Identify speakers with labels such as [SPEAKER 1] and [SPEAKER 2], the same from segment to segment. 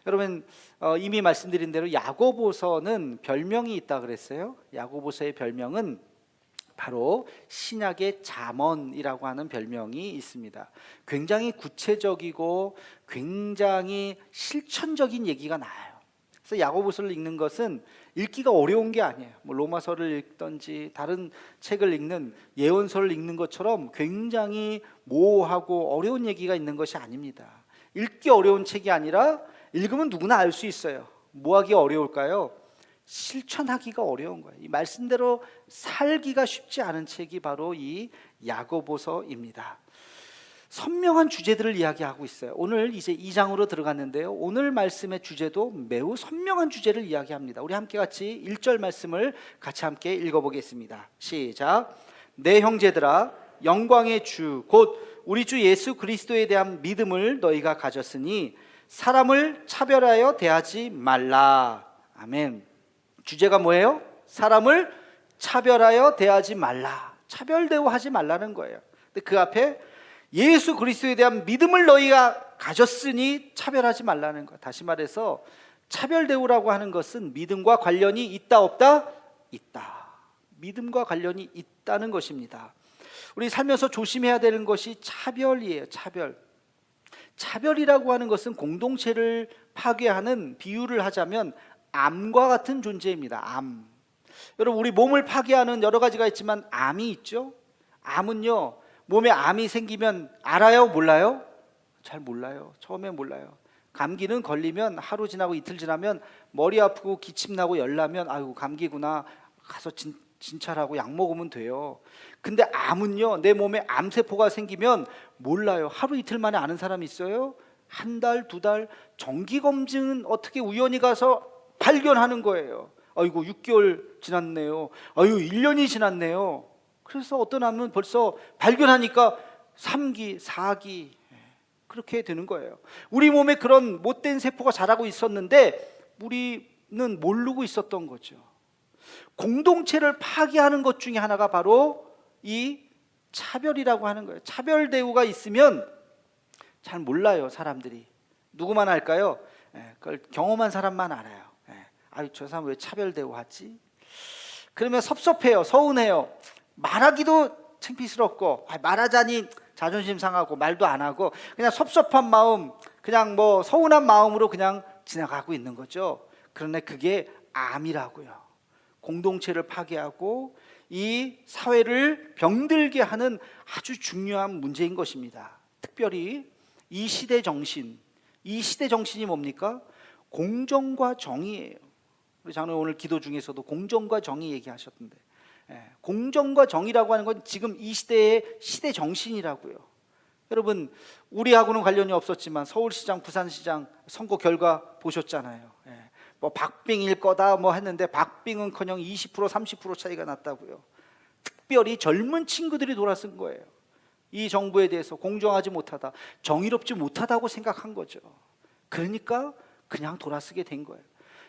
[SPEAKER 1] 여러분 이미 말씀드린 대로 야고보서는 별명이 있다 그랬어요. 야고보서의 별명은 바로 신약의 잠언이라고 하는 별명이 있습니다. 굉장히 구체적이고 굉장히 실천적인 얘기가 나와요. 그래서 야고보서를 읽는 것은 읽기가 어려운 게 아니에요. 뭐 로마서를 읽든지 다른 책을 읽는 예언서를 읽는 것처럼 굉장히 모호하고 어려운 얘기가 있는 것이 아닙니다. 읽기 어려운 책이 아니라 읽으면 누구나 알 수 있어요. 뭐 하기 어려울까요? 실천하기가 어려운 거예요. 이 말씀대로 살기가 쉽지 않은 책이 바로 이 야고보서입니다. 선명한 주제들을 이야기하고 있어요. 오늘 이제 2장으로 들어갔는데요, 오늘 말씀의 주제도 매우 선명한 주제를 이야기합니다. 우리 함께 같이 1절 말씀을 같이 함께 읽어보겠습니다. 시작. 내 형제들아, 영광의 주 곧 우리 주 예수 그리스도에 대한 믿음을 너희가 가졌으니 사람을 차별하여 대하지 말라. 아멘. 주제가 뭐예요? 사람을 차별하여 대하지 말라. 차별 대우하지 말라는 거예요. 근데 그 앞에 예수 그리스도에 대한 믿음을 너희가 가졌으니 차별하지 말라는 거. 다시 말해서 차별 대우라고 하는 것은 믿음과 관련이 있다 없다? 있다. 믿음과 관련이 있다는 것입니다. 우리 살면서 조심해야 되는 것이 차별이에요. 차별. 차별이라고 하는 것은 공동체를 파괴하는, 비유를 하자면 암과 같은 존재입니다. 암. 여러분, 우리 몸을 파괴하는 여러 가지가 있지만 암이 있죠. 암은요, 몸에 암이 생기면 알아요? 몰라요? 잘 몰라요. 처음에 몰라요. 감기는 걸리면 하루 지나고 이틀 지나면 머리 아프고 기침 나고 열 나면 아이고 감기구나, 가서 진찰하고 약 먹으면 돼요. 근데 암은요, 내 몸에 암세포가 생기면 몰라요. 하루 이틀 만에 아는 사람이 있어요? 한 달, 두 달. 정기검진은 어떻게 우연히 가서 발견하는 거예요. 아이고 6개월 지났네요. 아유 1년이 지났네요. 그래서 어떤 암은 벌써 발견하니까 3기, 4기 그렇게 되는 거예요. 우리 몸에 그런 못된 세포가 자라고 있었는데 우리는 모르고 있었던 거죠. 공동체를 파괴하는 것 중에 하나가 바로 이 차별이라고 하는 거예요. 차별 대우가 있으면 잘 몰라요. 사람들이. 누구만 알까요? 그걸 경험한 사람만 알아요. 아유 저 사람 왜 차별 대우하지? 그러면 섭섭해요. 서운해요. 말하기도 창피스럽고, 말하자니 자존심 상하고 말도 안 하고 그냥 섭섭한 마음, 그냥 뭐 서운한 마음으로 그냥 지나가고 있는 거죠. 그런데 그게 암이라고요. 공동체를 파괴하고 이 사회를 병들게 하는 아주 중요한 문제인 것입니다. 특별히 이 시대 정신이 뭡니까? 공정과 정의예요. 우리 장로님 오늘 기도 중에서도 공정과 정의 얘기하셨던데, 공정과 정의라고 하는 건 지금 이 시대의 시대 정신이라고요. 여러분, 우리하고는 관련이 없었지만 서울시장, 부산시장 선거 결과 보셨잖아요. 뭐 박빙일 거다 뭐 했는데 박빙은커녕 20% 30% 차이가 났다고요. 특별히 젊은 친구들이 돌아선 거예요. 이 정부에 대해서 공정하지 못하다, 정의롭지 못하다고 생각한 거죠. 그러니까 그냥 돌아서게 된 거예요.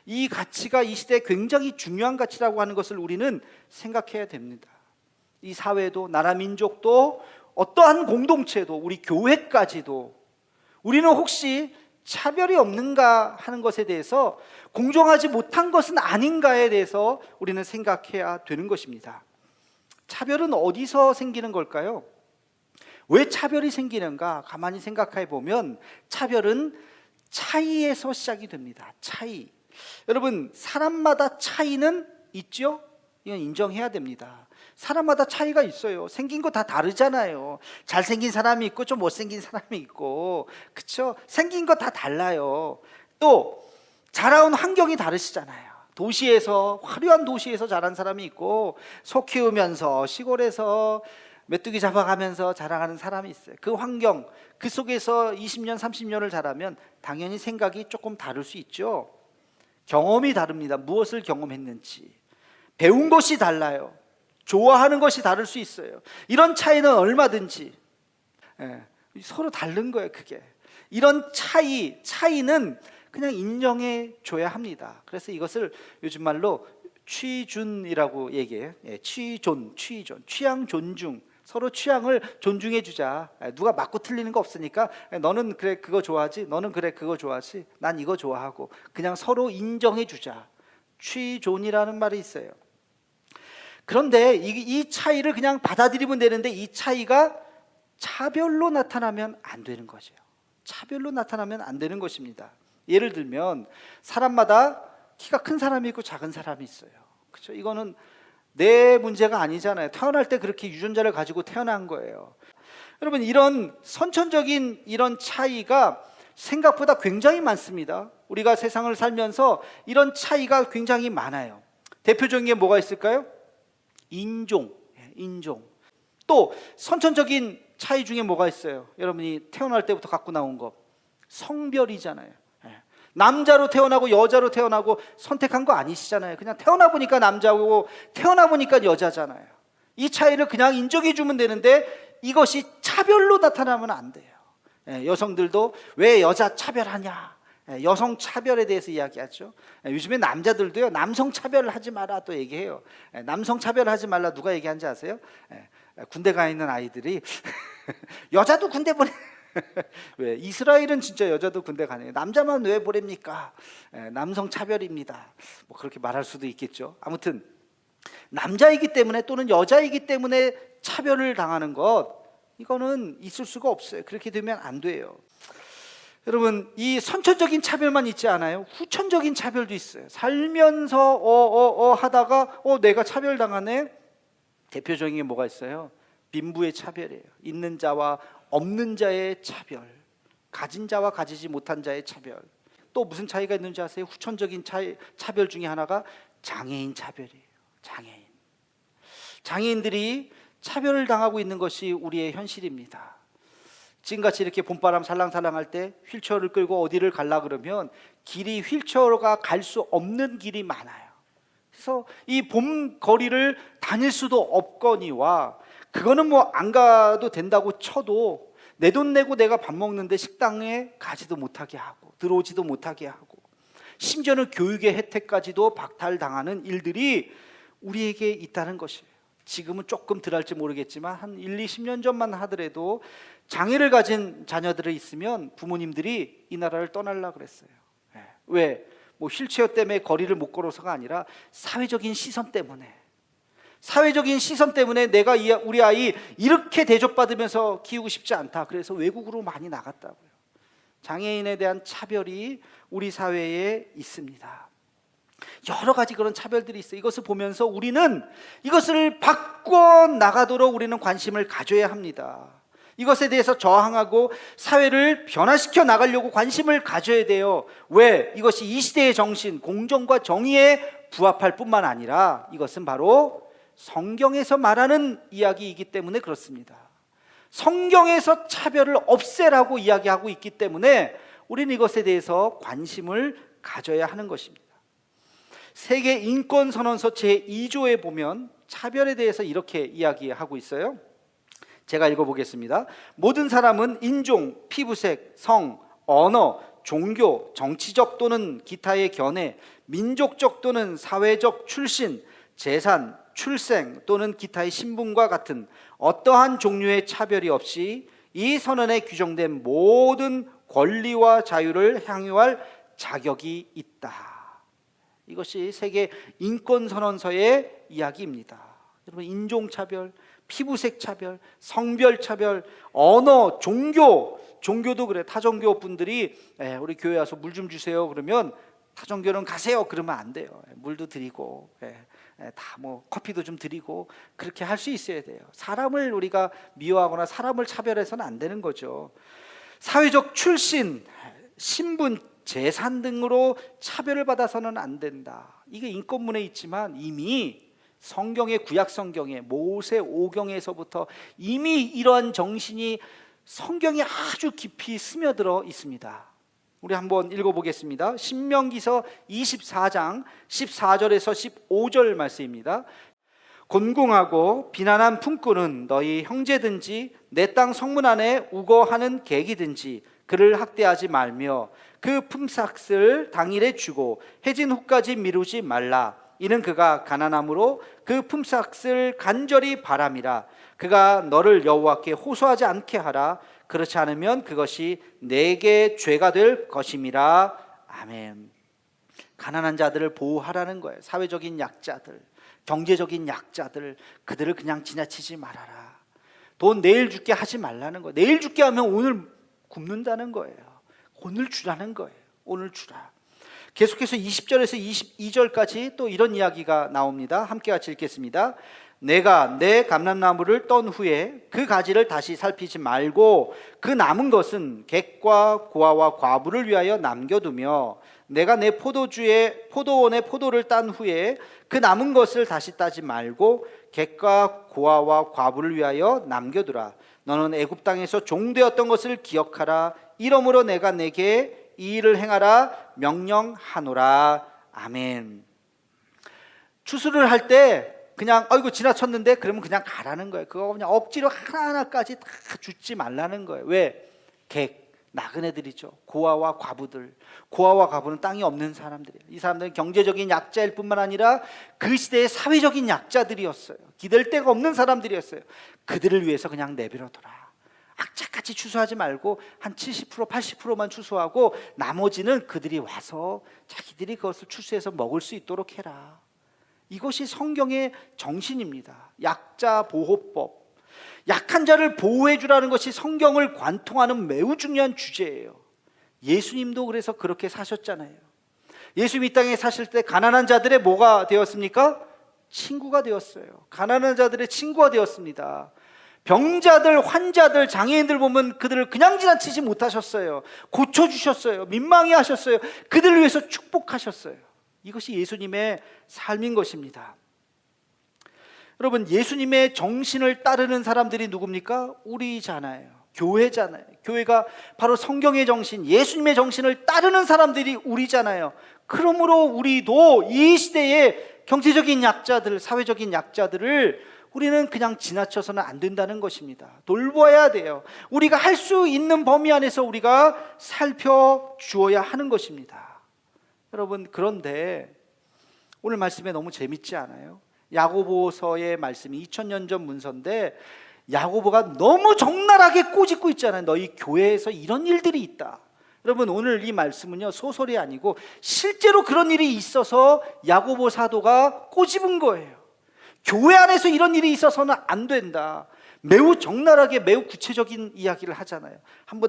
[SPEAKER 1] 이 가치가 이 시대에 굉장히 중요한 가치라고 하는 것을 우리는 생각해야 됩니다. 이 사회도, 나라 민족도, 어떠한 공동체도, 우리 교회까지도 우리는 혹시 차별이 없는가 하는 것에 대해서, 공정하지 못한 것은 아닌가에 대해서 우리는 생각해야 되는 것입니다. 차별은 어디서 생기는 걸까요? 왜 차별이 생기는가? 가만히 생각해 보면 차별은 차이에서 시작이 됩니다. 차이. 여러분, 사람마다 차이는 있죠? 이건 인정해야 됩니다. 사람마다 차이가 있어요. 생긴 거 다 다르잖아요. 잘생긴 사람이 있고 좀 못생긴 사람이 있고, 그렇죠? 생긴 거 다 달라요. 또 자라온 환경이 다르시잖아요. 도시에서, 화려한 도시에서 자란 사람이 있고 소 키우면서 시골에서 메뚜기 잡아가면서 자라가는 사람이 있어요. 그 환경, 그 속에서 20년 30년을 자라면 당연히 생각이 조금 다를 수 있죠. 경험이 다릅니다. 무엇을 경험했는지. 배운 것이 달라요. 좋아하는 것이 다를 수 있어요. 이런 차이는 얼마든지 서로 다른 거예요. 그게 이런 차이는 그냥 인정해 줘야 합니다. 그래서 이것을 요즘 말로 취준이라고 얘기해요. 취존, 취향 존중, 서로 취향을 존중해 주자. 누가 맞고 틀리는 거 없으니까 너는 그래 그거 좋아하지, 너는 그래 그거 좋아하지, 난 이거 좋아하고 그냥 서로 인정해 주자. 취존이라는 말이 있어요. 그런데 이 차이를 그냥 받아들이면 되는데 이 차이가 차별로 나타나면 안 되는 거죠. 차별로 나타나면 안 되는 것입니다. 예를 들면 사람마다 키가 큰 사람이 있고 작은 사람이 있어요. 그렇죠? 이거는 내 문제가 아니잖아요. 태어날 때 그렇게 유전자를 가지고 태어난 거예요. 여러분, 이런 선천적인 이런 차이가 생각보다 굉장히 많습니다. 우리가 세상을 살면서 이런 차이가 굉장히 많아요. 대표적인 게 뭐가 있을까요? 인종. 또 선천적인 차이 중에 뭐가 있어요? 여러분이 태어날 때부터 갖고 나온 거, 성별이잖아요. 남자로 태어나고 여자로 태어나고 선택한 거 아니시잖아요. 그냥 태어나 보니까 남자고 태어나 보니까 여자잖아요. 이 차이를 그냥 인정해 주면 되는데 이것이 차별로 나타나면 안 돼요. 여성들도 왜 여자 차별하냐, 여성 차별에 대해서 이야기하죠. 요즘에 남자들도요, 남성 차별을 하지 마라 또 얘기해요. 남성 차별을 하지 말라 누가 얘기한지 아세요? 군대 가 있는 아이들이 여자도 군대 보내. 왜? 이스라엘은 진짜 여자도 군대 가네요. 남자만 왜 보냅니까? 남성 차별입니다. 뭐 그렇게 말할 수도 있겠죠. 아무튼 남자이기 때문에 또는 여자이기 때문에 차별을 당하는 것, 이거는 있을 수가 없어요. 그렇게 되면 안 돼요. 여러분, 이 선천적인 차별만 있지 않아요. 후천적인 차별도 있어요. 살면서 하다가 내가 차별당하네. 대표적인 게 뭐가 있어요? 빈부의 차별이에요. 있는 자와 없는 자의 차별, 가진 자와 가지지 못한 자의 차별. 또 무슨 차이가 있는지 아세요? 후천적인 차별 중에 하나가 장애인 차별이에요. 장애인들이 차별을 당하고 있는 것이 우리의 현실입니다. 지금같이 이렇게 봄바람 살랑살랑 할 때 휠체어를 끌고 어디를 가려 그러면 길이 휠체어가 갈 수 없는 길이 많아요. 그래서 이 봄 거리를 다닐 수도 없거니와, 그거는 뭐 안 가도 된다고 쳐도 내 돈 내고 내가 밥 먹는데 식당에 가지도 못하게 하고 들어오지도 못하게 하고, 심지어는 교육의 혜택까지도 박탈당하는 일들이 우리에게 있다는 것이에요. 지금은 조금 덜할지 모르겠지만 한 1, 20년 전만 하더라도 장애를 가진 자녀들이 있으면 부모님들이 이 나라를 떠나려고 그랬어요. 왜? 뭐 휠체어 때문에 거리를 못 걸어서가 아니라 사회적인 시선 때문에 내가 우리 아이 이렇게 대접받으면서 키우고 싶지 않다. 그래서 외국으로 많이 나갔다고요. 장애인에 대한 차별이 우리 사회에 있습니다. 여러 가지 그런 차별들이 있어요. 이것을 보면서 우리는 이것을 바꿔 나가도록 우리는 관심을 가져야 합니다. 이것에 대해서 저항하고 사회를 변화시켜 나가려고 관심을 가져야 돼요. 왜? 이것이 이 시대의 정신, 공정과 정의에 부합할 뿐만 아니라 이것은 바로 성경에서 말하는 이야기이기 때문에 그렇습니다. 성경에서 차별을 없애라고 이야기하고 있기 때문에 우리는 이것에 대해서 관심을 가져야 하는 것입니다. 세계 인권 선언서 제2조에 보면 차별에 대해서 이렇게 이야기하고 있어요. 제가 읽어보겠습니다. 모든 사람은 인종, 피부색, 성, 언어, 종교, 정치적 또는 기타의 견해, 민족적 또는 사회적 출신, 재산, 출생 또는 기타의 신분과 같은 어떠한 종류의 차별이 없이 이 선언에 규정된 모든 권리와 자유를 향유할 자격이 있다. 이것이 세계 인권선언서의 이야기입니다. 여러분, 인종차별, 피부색 차별, 성별 차별, 언어, 종교도 그래. 타종교 분들이 우리 교회 와서 물 좀 주세요 그러면 타종교는 가세요 그러면 안 돼요. 물도 드리고 다 뭐 커피도 좀 드리고 그렇게 할 수 있어야 돼요. 사람을 우리가 미워하거나 사람을 차별해서는 안 되는 거죠. 사회적 출신, 신분, 재산 등으로 차별을 받아서는 안 된다. 이게 인권문에 있지만 이미 성경의 구약 성경에 모세 오경에서부터 이미 이러한 정신이 성경에 아주 깊이 스며들어 있습니다. 우리 한번 읽어보겠습니다. 신명기서 24장 14절에서 15절 말씀입니다. 곤궁하고 비난한 품꾼은 너희 형제든지 내 땅 성문 안에 우거하는 객이든지 그를 학대하지 말며 그 품삯을 당일에 주고 해진 후까지 미루지 말라. 이는 그가 가난함으로 그 품삯을 간절히 바람이라. 그가 너를 여호와께 호소하지 않게 하라. 그렇지 않으면 그것이 내게 죄가 될 것임이라. 아멘. 가난한 자들을 보호하라는 거예요. 사회적인 약자들, 경제적인 약자들, 그들을 그냥 지나치지 말아라. 돈 내일 줄게 하지 말라는 거예요. 내일 줄게 하면 오늘 굶는다는 거예요. 오늘 주라는 거예요. 오늘 주라. 계속해서 20절에서 22절까지 또 이런 이야기가 나옵니다. 함께 같이 읽겠습니다. 내가 내 감람나무를 떤 후에 그 가지를 다시 살피지 말고 그 남은 것은 객과 고아와 과부를 위하여 남겨두며 내가 내 포도원의 포도를 딴 후에 그 남은 것을 다시 따지 말고 객과 고아와 과부를 위하여 남겨두라. 너는 애굽 땅에서 종되었던 것을 기억하라. 이러므로 내가 내게 이 일을 행하라 명령하노라. 아멘. 추수를 할 때 그냥 이거 지나쳤는데 그러면 그냥 가라는 거예요. 그거 그냥 억지로 하나하나까지 다 주지 말라는 거예요. 왜? 객, 나그네들이죠. 고아와 과부들. 고아와 과부는 땅이 없는 사람들이에요. 이 사람들은 경제적인 약자일 뿐만 아니라 그 시대의 사회적인 약자들이었어요. 기댈 데가 없는 사람들이었어요. 그들을 위해서 그냥 내버려둬라. 악착같이 추수하지 말고 한 70%, 80%만 추수하고 나머지는 그들이 와서 자기들이 그것을 추수해서 먹을 수 있도록 해라. 이것이 성경의 정신입니다. 약자 보호법. 약한 자를 보호해 주라는 것이 성경을 관통하는 매우 중요한 주제예요. 예수님도 그래서 그렇게 사셨잖아요. 예수님 이 땅에 사실 때 가난한 자들의 뭐가 되었습니까? 친구가 되었어요. 가난한 자들의 친구가 되었습니다. 병자들, 환자들, 장애인들 보면 그들을 그냥 지나치지 못하셨어요. 고쳐주셨어요. 민망해 하셨어요. 그들을 위해서 축복하셨어요. 이것이 예수님의 삶인 것입니다. 여러분, 예수님의 정신을 따르는 사람들이 누굽니까? 우리잖아요. 교회잖아요. 교회가 바로 성경의 정신, 예수님의 정신을 따르는 사람들이 우리잖아요. 그러므로 우리도 이 시대의 경제적인 약자들, 사회적인 약자들을 우리는 그냥 지나쳐서는 안 된다는 것입니다. 돌봐야 돼요. 우리가 할 수 있는 범위 안에서 우리가 살펴주어야 하는 것입니다. 여러분, 그런데 오늘 말씀에 너무 재밌지 않아요? 야고보서의 말씀이 2000년 전 문서인데 야고보가 너무 적나라하게 꼬집고 있잖아요. 너희 교회에서 이런 일들이 있다. 여러분, 오늘 이 말씀은요, 소설이 아니고 실제로 그런 일이 있어서 야고보 사도가 꼬집은 거예요. 교회 안에서 이런 일이 있어서는 안 된다. 매우 적나라하게 매우 구체적인 이야기를 하잖아요.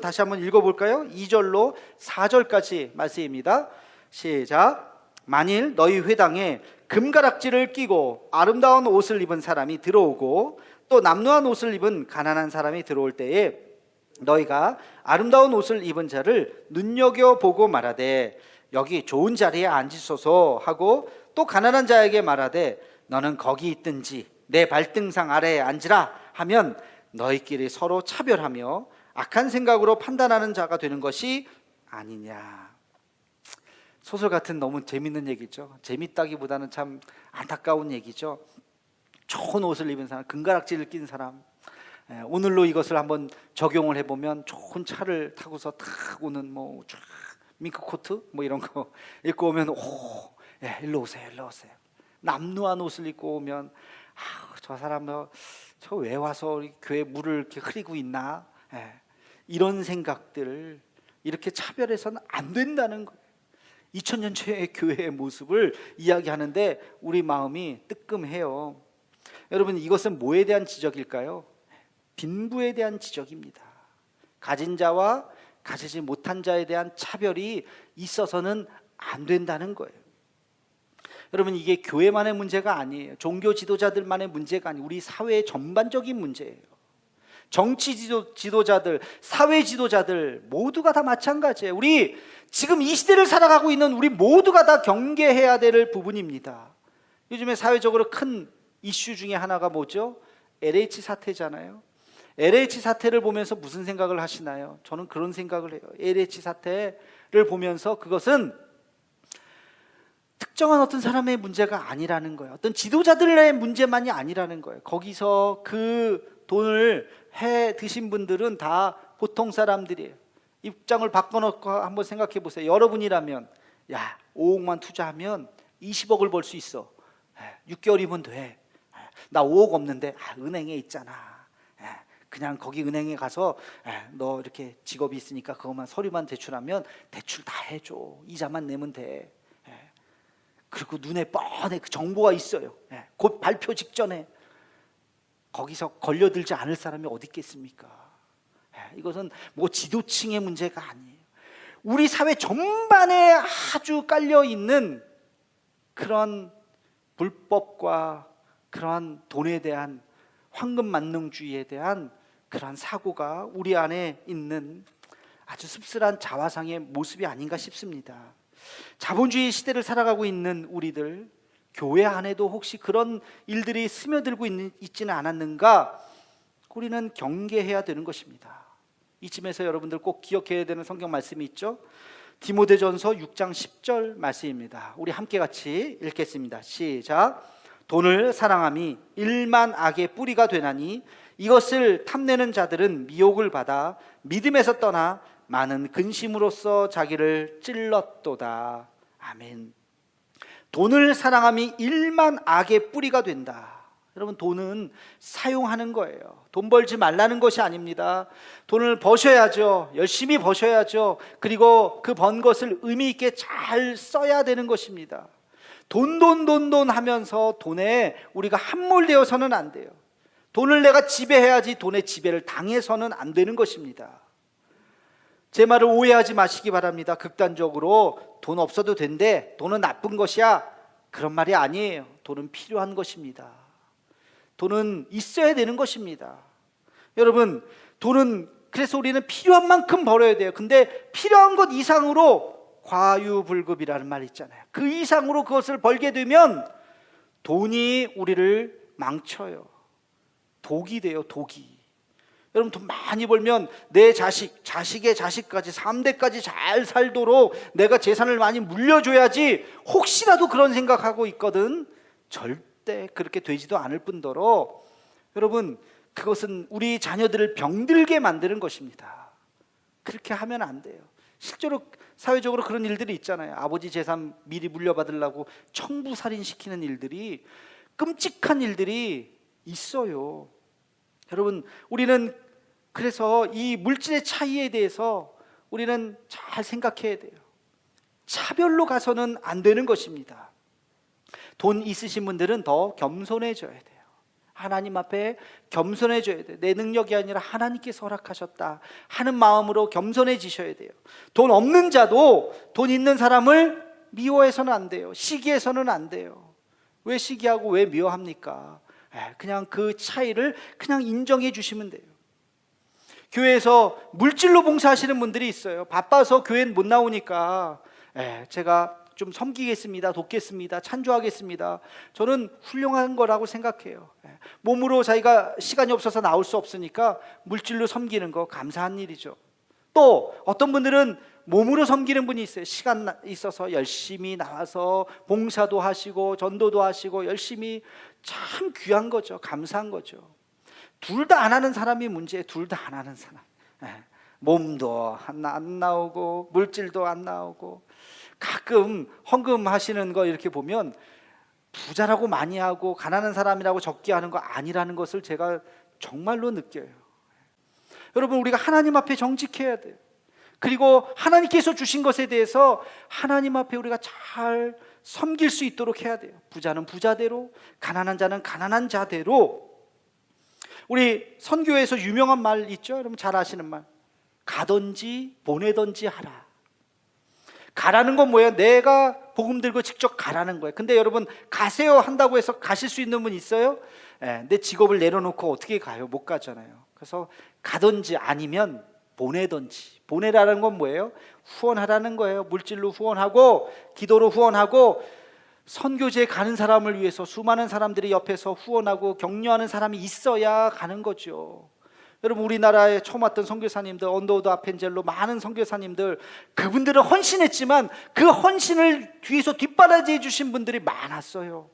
[SPEAKER 1] 다시 한번 읽어볼까요? 2절로 4절까지 말씀입니다. 시작. 만일 너희 회당에 금가락지를 끼고 아름다운 옷을 입은 사람이 들어오고 또 남루한 옷을 입은 가난한 사람이 들어올 때에 너희가 아름다운 옷을 입은 자를 눈여겨보고 말하되 여기 좋은 자리에 앉으소서 하고 또 가난한 자에게 말하되 너는 거기 있든지 내 발등상 아래에 앉으라 하면 너희끼리 서로 차별하며 악한 생각으로 판단하는 자가 되는 것이 아니냐. 소설 같은 너무 재밌는 얘기죠. 재밌다기보다는 참 안타까운 얘기죠. 좋은 옷을 입은 사람, 금가락지를 낀 사람, 오늘로 이것을 한번 적용을 해보면 좋은 차를 타고서 탁 오는 쫙 밍크코트 이런 거 입고 오면 일로 오세요, 일로 오세요. 남루한 옷을 입고 오면 저 사람 저 왜 와서 우리 교회 물을 이렇게 흐리고 있나, 이런 생각들, 이렇게 차별해서는 안 된다는 거예요. 2000년 전의 교회의 모습을 이야기하는데 우리 마음이 뜨끔해요. 여러분, 이것은 뭐에 대한 지적일까요? 빈부에 대한 지적입니다. 가진 자와 가지지 못한 자에 대한 차별이 있어서는 안 된다는 거예요. 여러분, 이게 교회만의 문제가 아니에요. 종교 지도자들만의 문제가 아니에요. 우리 사회의 전반적인 문제예요. 정치 지도자들, 사회 지도자들 모두가 다 마찬가지예요. 우리 지금 이 시대를 살아가고 있는 우리 모두가 다 경계해야 될 부분입니다. 요즘에 사회적으로 큰 이슈 중에 하나가 뭐죠? LH 사태잖아요. LH 사태를 보면서 무슨 생각을 하시나요? 저는 그런 생각을 해요. LH 사태를 보면서 그것은 특정한 어떤 사람의 문제가 아니라는 거예요. 어떤 지도자들의 문제만이 아니라는 거예요. 거기서 그 돈을 해 드신 분들은 다 보통 사람들이에요. 입장을 바꿔놓고 한번 생각해 보세요. 여러분이라면 5억만 투자하면 20억을 벌 수 있어. 6개월이면 돼. 나 5억 없는데 은행에 있잖아. 그냥 거기 은행에 가서 너 이렇게 직업이 있으니까 그것만 서류만 제출하면 대출 다 해줘. 이자만 내면 돼. 그리고 눈에 뻔해 그 정보가 있어요. 곧 발표 직전에 거기서 걸려들지 않을 사람이 어디 있겠습니까? 이것은 뭐 지도층의 문제가 아니에요. 우리 사회 전반에 아주 깔려 있는 그런 불법과 그러한 돈에 대한 황금 만능주의에 대한 그러한 사고가 우리 안에 있는 아주 씁쓸한 자화상의 모습이 아닌가 싶습니다. 자본주의 시대를 살아가고 있는 우리들, 교회 안에도 혹시 그런 일들이 스며들고 있지는 않았는가? 우리는 경계해야 되는 것입니다. 이쯤에서 여러분들 꼭 기억해야 되는 성경 말씀이 있죠. 디모데전서 6장 10절 말씀입니다. 우리 함께 같이 읽겠습니다. 시작. 돈을 사랑함이 일만 악의 뿌리가 되나니 이것을 탐내는 자들은 미혹을 받아 믿음에서 떠나 많은 근심으로써 자기를 찔렀도다. 아멘. 돈을 사랑함이 일만 악의 뿌리가 된다. 여러분, 돈은 사용하는 거예요. 돈 벌지 말라는 것이 아닙니다. 돈을 버셔야죠. 열심히 버셔야죠. 그리고 그 번 것을 의미 있게 잘 써야 되는 것입니다. 돈 하면서 돈에 우리가 함몰되어서는 안 돼요. 돈을 내가 지배해야지 돈의 지배를 당해서는 안 되는 것입니다. 제 말을 오해하지 마시기 바랍니다. 극단적으로 돈 없어도 된대, 돈은 나쁜 것이야, 그런 말이 아니에요. 돈은 필요한 것입니다. 돈은 있어야 되는 것입니다. 여러분, 돈은 그래서 우리는 필요한 만큼 벌어야 돼요. 근데 필요한 것 이상으로 과유불급이라는 말 있잖아요. 그 이상으로 그것을 벌게 되면 돈이 우리를 망쳐요. 독이 돼요. 독이. 여러분, 돈 많이 벌면 내 자식의 자식까지 3대까지 잘 살도록 내가 재산을 많이 물려줘야지, 혹시라도 그런 생각하고 있거든. 절대 그렇게 되지도 않을 뿐더러 여러분, 그것은 우리 자녀들을 병들게 만드는 것입니다. 그렇게 하면 안 돼요. 실제로 사회적으로 그런 일들이 있잖아요. 아버지 재산 미리 물려받으려고 청부살인시키는 일들이, 끔찍한 일들이 있어요. 여러분, 우리는 그래서 이 물질의 차이에 대해서 우리는 잘 생각해야 돼요. 차별로 가서는 안 되는 것입니다. 돈 있으신 분들은 더 겸손해져야 돼요. 하나님 앞에 겸손해져야 돼요. 내 능력이 아니라 하나님께서 허락하셨다 하는 마음으로 겸손해지셔야 돼요. 돈 없는 자도 돈 있는 사람을 미워해서는 안 돼요. 시기해서는 안 돼요. 왜 시기하고 왜 미워합니까? 그냥 그 차이를 그냥 인정해 주시면 돼요. 교회에서 물질로 봉사하시는 분들이 있어요. 바빠서 교회는 못 나오니까 제가 좀 섬기겠습니다, 돕겠습니다, 찬조하겠습니다. 저는 훌륭한 거라고 생각해요. 몸으로 자기가 시간이 없어서 나올 수 없으니까 물질로 섬기는 거 감사한 일이죠. 또 어떤 분들은 몸으로 섬기는 분이 있어요. 시간 있어서 열심히 나와서 봉사도 하시고 전도도 하시고 열심히, 참 귀한 거죠. 감사한 거죠. 둘 다 안 하는 사람이 문제예요. 둘 다 안 하는 사람. 몸도 안 나오고 물질도 안 나오고, 가끔 헌금 하시는 거 이렇게 보면 부자라고 많이 하고 가난한 사람이라고 적게 하는 거 아니라는 것을 제가 정말로 느껴요. 여러분, 우리가 하나님 앞에 정직해야 돼요. 그리고 하나님께서 주신 것에 대해서 하나님 앞에 우리가 잘 섬길 수 있도록 해야 돼요. 부자는 부자대로, 가난한 자는 가난한 자대로. 우리 선교에서 유명한 말 있죠? 여러분 잘 아시는 말, 가든지 보내든지 하라. 가라는 건 뭐예요? 내가 복음 들고 직접 가라는 거예요. 근데 여러분, 가세요 한다고 해서 가실 수 있는 분 있어요? 내 직업을 내려놓고 어떻게 가요? 못 가잖아요. 그래서 가든지 아니면 보내든지. 보내라는 건 뭐예요? 후원하라는 거예요. 물질로 후원하고 기도로 후원하고, 선교지에 가는 사람을 위해서 수많은 사람들이 옆에서 후원하고 격려하는 사람이 있어야 가는 거죠. 여러분, 우리나라에 처음 왔던 선교사님들, 언더우드 아펜젤로 많은 선교사님들, 그분들은 헌신했지만 그 헌신을 뒤에서 뒷바라지해 주신 분들이 많았어요.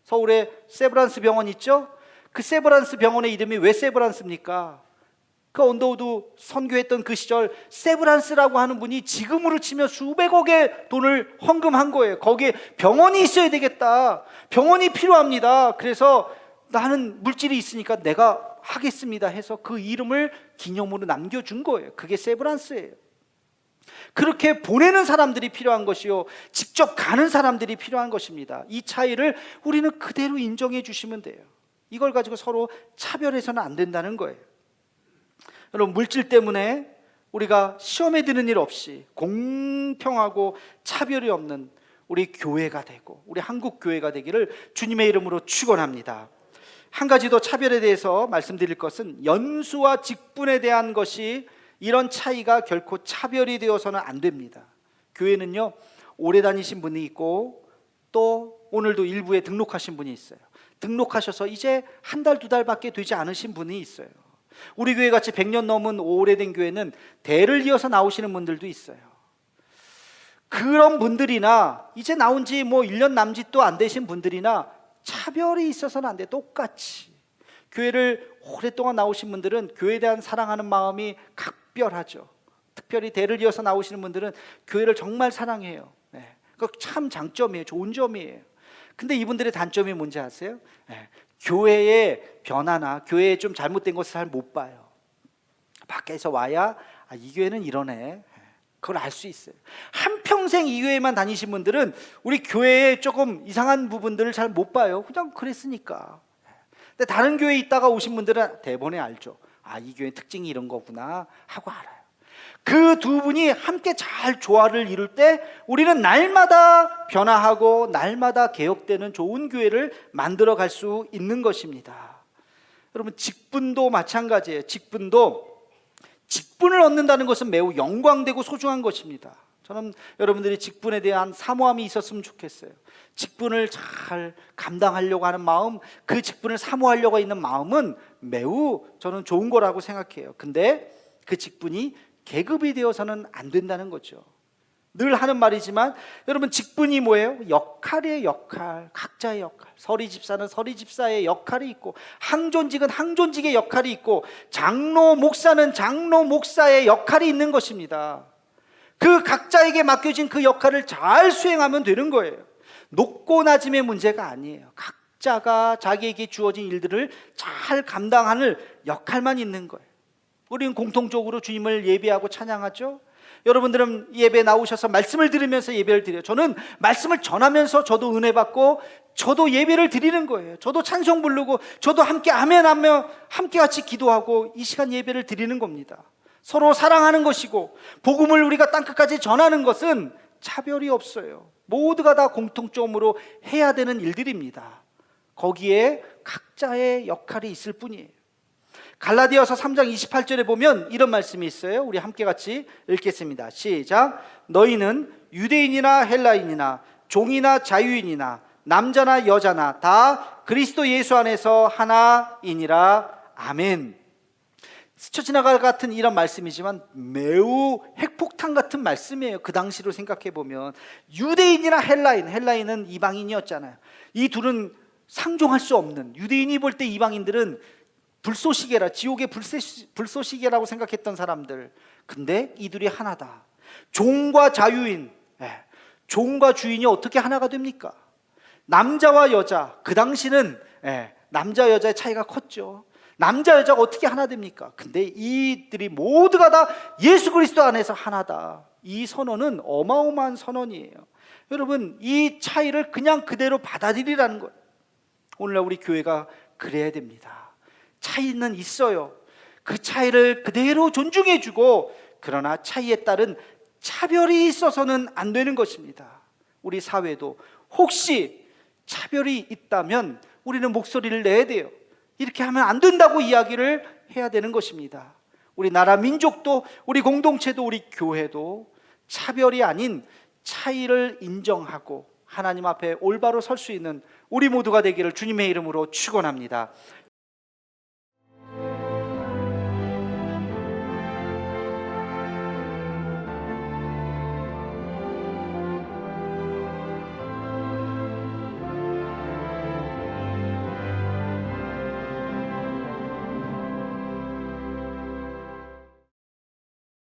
[SPEAKER 1] 서울에 세브란스 병원 있죠? 그 세브란스 병원의 이름이 왜 세브란스입니까? 그 언더우드 선교했던 그 시절 세브란스라고 하는 분이 지금으로 치면 수백억의 돈을 헌금한 거예요. 거기에 병원이 있어야 되겠다, 병원이 필요합니다. 그래서 나는 물질이 있으니까 내가 하겠습니다 해서 그 이름을 기념으로 남겨준 거예요. 그게 세브란스예요. 그렇게 보내는 사람들이 필요한 것이요, 직접 가는 사람들이 필요한 것입니다. 이 차이를 우리는 그대로 인정해 주시면 돼요. 이걸 가지고 서로 차별해서는 안 된다는 거예요. 여러분, 물질 때문에 우리가 시험에 드는 일 없이 공평하고 차별이 없는 우리 교회가 되고 우리 한국 교회가 되기를 주님의 이름으로 축원합니다. 한 가지 더 차별에 대해서 말씀드릴 것은, 연수와 직분에 대한 것이, 이런 차이가 결코 차별이 되어서는 안 됩니다. 교회는요, 오래 다니신 분이 있고 또 오늘도 일부에 등록하신 분이 있어요. 등록하셔서 이제 한 달, 두 달밖에 되지 않으신 분이 있어요. 우리 교회 같이 100년 넘은 오래된 교회는 대를 이어서 나오시는 분들도 있어요. 그런 분들이나 이제 나온 지 1년 남짓도 안 되신 분들이나 차별이 있어서는 안 돼. 똑같이 교회를 오랫동안 나오신 분들은 교회에 대한 사랑하는 마음이 각별하죠. 특별히 대를 이어서 나오시는 분들은 교회를 정말 사랑해요. 네. 그거 참 장점이에요. 좋은 점이에요. 근데 이분들의 단점이 뭔지 아세요? 네. 교회의 변화나 교회에 좀 잘못된 것을 잘 못 봐요. 밖에서 와야 이 교회는 이러네, 그걸 알 수 있어요. 한평생 이 교회만 다니신 분들은 우리 교회에 조금 이상한 부분들을 잘 못 봐요. 그냥 그랬으니까. 근데 다른 교회에 있다가 오신 분들은 대본에 알죠. 이 교회 특징이 이런 거구나 하고 알아요. 그 두 분이 함께 잘 조화를 이룰 때 우리는 날마다 변화하고 날마다 개혁되는 좋은 교회를 만들어 갈 수 있는 것입니다. 여러분, 직분도 마찬가지예요. 직분을 얻는다는 것은 매우 영광되고 소중한 것입니다. 저는 여러분들이 직분에 대한 사모함이 있었으면 좋겠어요. 직분을 잘 감당하려고 하는 마음, 그 직분을 사모하려고 있는 마음은 매우 저는 좋은 거라고 생각해요. 근데 그 직분이 계급이 되어서는 안 된다는 거죠. 늘 하는 말이지만 여러분, 직분이 뭐예요? 역할이에요. 역할, 각자의 역할. 서리 집사는 서리 집사의 역할이 있고, 항존직은 항존직의 역할이 있고, 장로 목사는 장로 목사의 역할이 있는 것입니다. 그 각자에게 맡겨진 그 역할을 잘 수행하면 되는 거예요. 높고 낮음의 문제가 아니에요. 각자가 자기에게 주어진 일들을 잘 감당하는 역할만 있는 거예요. 우리는 공통적으로 주님을 예배하고 찬양하죠. 여러분들은 예배 나오셔서 말씀을 들으면서 예배를 드려요. 저는 말씀을 전하면서 저도 은혜 받고 저도 예배를 드리는 거예요. 저도 찬송 부르고 저도 함께 아멘하며 함께 같이 기도하고 이 시간 예배를 드리는 겁니다. 서로 사랑하는 것이고, 복음을 우리가 땅끝까지 전하는 것은 차별이 없어요. 모두가 다 공통점으로 해야 되는 일들입니다. 거기에 각자의 역할이 있을 뿐이에요. 갈라디아서 3장 28절에 보면 이런 말씀이 있어요. 우리 함께 같이 읽겠습니다. 시작. 너희는 유대인이나 헬라인이나 종이나 자유인이나 남자나 여자나 다 그리스도 예수 안에서 하나이니라. 아멘. 스쳐 지나갈 같은 이런 말씀이지만 매우 핵폭탄 같은 말씀이에요. 그 당시로 생각해 보면 유대인이나 헬라인은 이방인이었잖아요. 이 둘은 상종할 수 없는, 유대인이 볼 때 이방인들은 불쏘시개라, 지옥의 불쏘시개라고 생각했던 사람들. 근데 이들이 하나다. 종과 자유인, 종과 주인이 어떻게 하나가 됩니까? 남자와 여자, 그 당시는 남자 여자의 차이가 컸죠. 남자 여자가 어떻게 하나 됩니까? 근데 이들이 모두가 다 예수 그리스도 안에서 하나다. 이 선언은 어마어마한 선언이에요. 여러분, 이 차이를 그냥 그대로 받아들이라는 거예요. 오늘날 우리 교회가 그래야 됩니다. 차이는 있어요. 그 차이를 그대로 존중해주고, 그러나 차이에 따른 차별이 있어서는 안 되는 것입니다. 우리 사회도 혹시 차별이 있다면 우리는 목소리를 내야 돼요. 이렇게 하면 안 된다고 이야기를 해야 되는 것입니다. 우리 나라 민족도, 우리 공동체도, 우리 교회도 차별이 아닌 차이를 인정하고 하나님 앞에 올바로 설 수 있는 우리 모두가 되기를 주님의 이름으로 축원합니다.